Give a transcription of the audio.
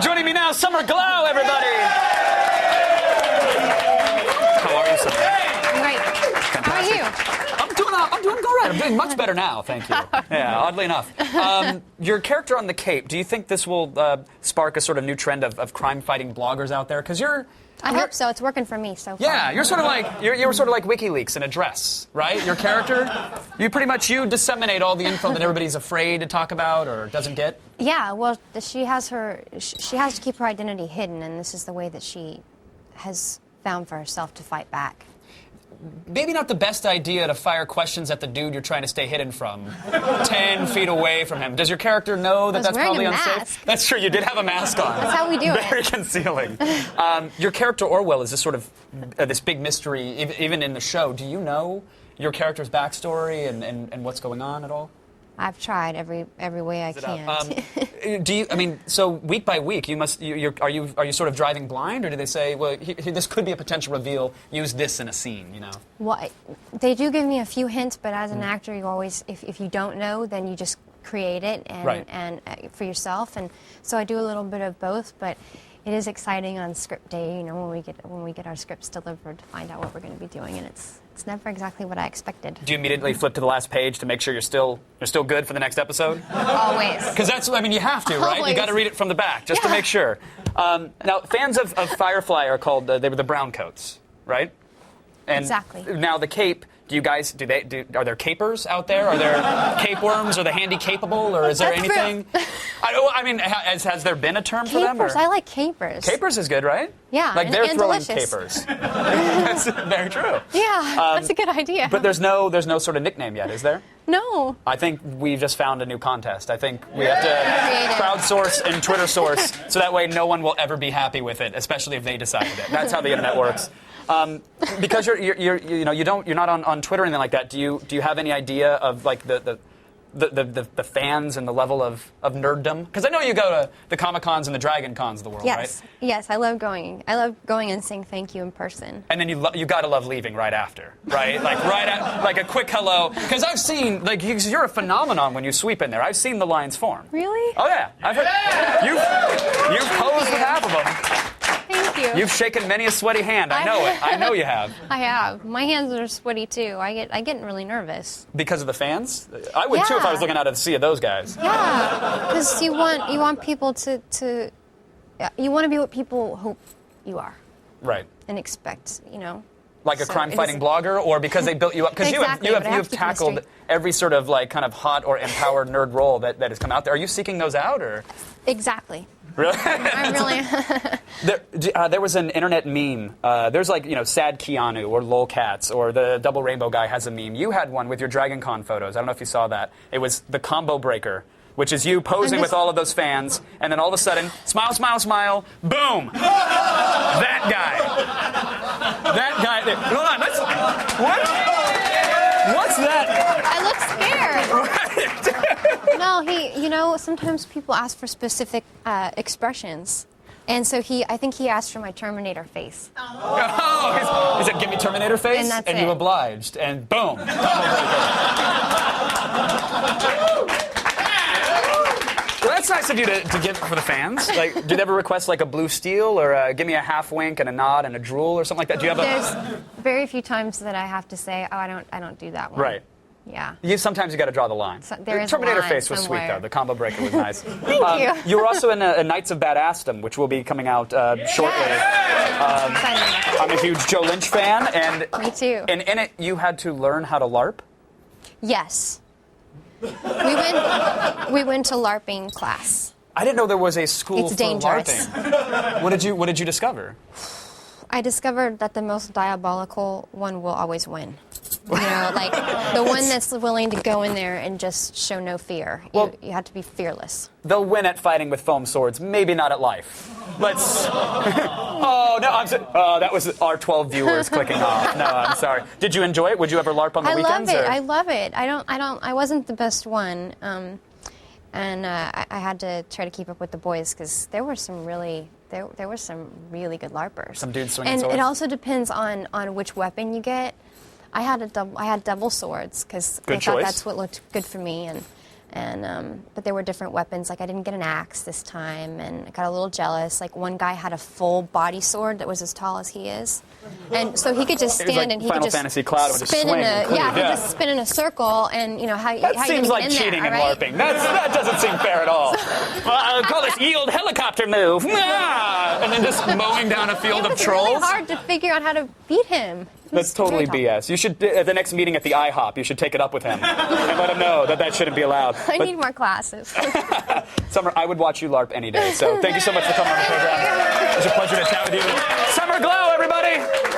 Joining me now, Summer Glau, everybody. How are you, Summer? Great. How are you? I'm doing all right. I'm doing much better now, thank you. Yeah, oddly enough. Your character on the Cape, do you think this will spark a sort of new trend of crime-fighting bloggers out there? Because I hope so. It's working for me so far. Yeah, you're sort of like you're sort of like WikiLeaks in a dress, right? Your character, you disseminate all the info that everybody's afraid to talk about or doesn't get. Yeah, well, she has to keep her identity hidden, and this is the way that she has found for herself to fight back. Maybe not the best idea to fire questions at the dude you're trying to stay hidden from, 10 feet away from him. Does your character know that that's probably unsafe? Mask. That's true. You did have a mask on. That's how we do it. Very concealing. Your character Orwell is this sort of this big mystery, even in the show. Do you know your character's backstory and what's going on at all? I've tried every way I can. Do you? I mean, so week by week, are you sort of driving blind, or do they say, well, this could be a potential reveal. Use this in a scene, you know? Well, they do give me a few hints, but as an actor, you always, if you don't know, then you just create it and for yourself. And so I do a little bit of both, but it is exciting on script day, you know, when we get our scripts delivered to find out what we're going to be doing, and it's never exactly what I expected. Do you immediately flip to the last page to make sure you're still good for the next episode? Always. Because you have to, right? Always. You got to read it from the back just to make sure. Now, fans of Firefly are called they were the Browncoats, right? And exactly. Now the Cape. Do you guys are there capers out there? Are there cape worms? Are they handy capable, or is there anything? I mean, has there been a term for them? Capers. I like capers. Capers is good, right? Yeah, like they're and throwing delicious. capers. That's very true. Yeah, that's a good idea. But there's no sort of nickname yet, is there? No. I think we've just found a new contest. I think we have to crowdsource and Twitter source, so that way no one will ever be happy with it, especially if they decided it. That's how the internet works. Because you're not on Twitter or anything like that. Do you have any idea of like the fans and the level of nerddom? Because I know you go to the Comic-Cons and the Dragon Cons of the world, right? Yes, I love going. I love going and saying thank you in person. And then you gotta love leaving right after, right? Like a quick hello. Because I've seen you're a phenomenon when you sweep in there. I've seen the lines form. Really? Oh yeah, I've heard. You've posed with half of them. Thank you. You've shaken many a sweaty hand. I know it. I know you have. I have. My hands are sweaty too. I get really nervous. Because of the fans? I would too if I was looking out at the sea of those guys. Yeah, because you want people to you want to be what people hope you are. Right. And expect, you know. Like a crime-fighting blogger, or because they built you up? Because exactly, you've tackled every sort of like kind of hot or empowered nerd role that has come out there. Are you seeking those out, or? Exactly. Really? I'm really. There was an internet meme. There's like, Sad Keanu or Lolcats or the Double Rainbow guy has a meme. You had one with your Dragon Con photos. I don't know if you saw that. It was the combo breaker, which is you posing with all of those fans, and then all of a sudden, smile, smile, smile, boom! That guy. That guy. Hold on, what? What's that? I look scared. No, sometimes people ask for specific expressions. And so I think he asked for my Terminator face. Oh, he said, give me Terminator face, and that's you obliged, and boom. Well, that's nice of you to give for the fans. Like, do they ever request like a blue steel, or give me a half wink and a nod and a drool or something like that? Do you have There's very few times that I have to say, oh, I don't do that one. Right. Yeah. Sometimes you got to draw the line. So there is Terminator a line face was somewhere. sweet though. The combo breaker was nice. Thank you. You were also in a Knights of Badassdom, which will be coming out shortly. Yes. I'm a huge Joe Lynch fan, and Me too. And in it, you had to learn how to LARP. Yes. We went to LARPing class. I didn't know there was a school It's for dangerous. LARPing. What did you discover? I discovered that the most diabolical one will always win. Like the one that's willing to go in there and just show no fear. Well, you have to be fearless. They'll win at fighting with foam swords, maybe not at life. Let's. Oh no! That was our 12 viewers clicking off. No, I'm sorry. Did you enjoy it? Would you ever LARP on the weekends? I love it. I wasn't the best one, and I had to try to keep up with the boys because there were some really good LARPers. Some dudes swinging and swords. it also depends on which weapon you get. I had double swords because I thought that's what looked good for me, but there were different weapons. Like I didn't get an axe this time, and I got a little jealous. Like one guy had a full body sword that was as tall as he is, and so he could just stand and he could just Fantasy Cloud would spin just swing. He could just spin in a circle, and how that seems like cheating and LARPing. That doesn't seem fair at all. Well, I'll call this yield helicopter move, and then just mowing down a field of trolls. It's really hard to figure out how to beat him. That's totally BS. You should, at the next meeting at the IHOP, you should take it up with him and let him know that shouldn't be allowed. I need more classes. Summer, I would watch you LARP any day. So thank you so much for coming on the program. It was a pleasure to chat with you. Summer Glau, everybody.